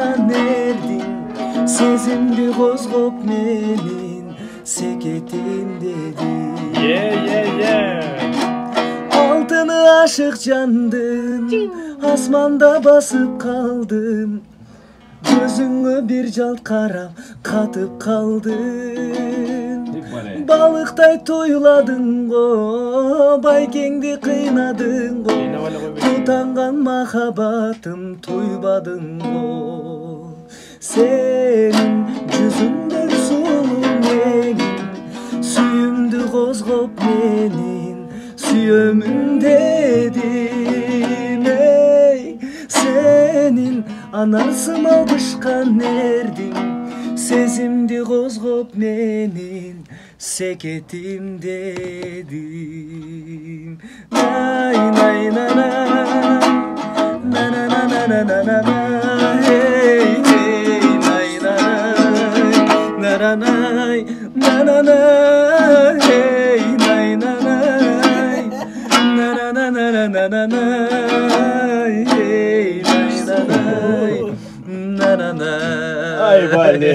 алышкан эрдиң сезимди козгоп менин секетим деди. Алтыны ашык жандын асманда басып калдым, көзүңө бир жалт карап катып калдым. Балыктай туйладың го, байкеңди кыйнадың го, тутанган махабатым туйбадың го. Сенин жүзүңдөгү сулуу менин сүйүмдү козгоп менин сүйөмүн дедим. Эй, сенин анарсымал бышкан эрдиң сезимди козгоп менин секетим дедим. Най най на на на на на на на на на. Hey hey най на на на на на на на. Hey най на на на на на на на на на. Hey най на на на на на. Ay, vale.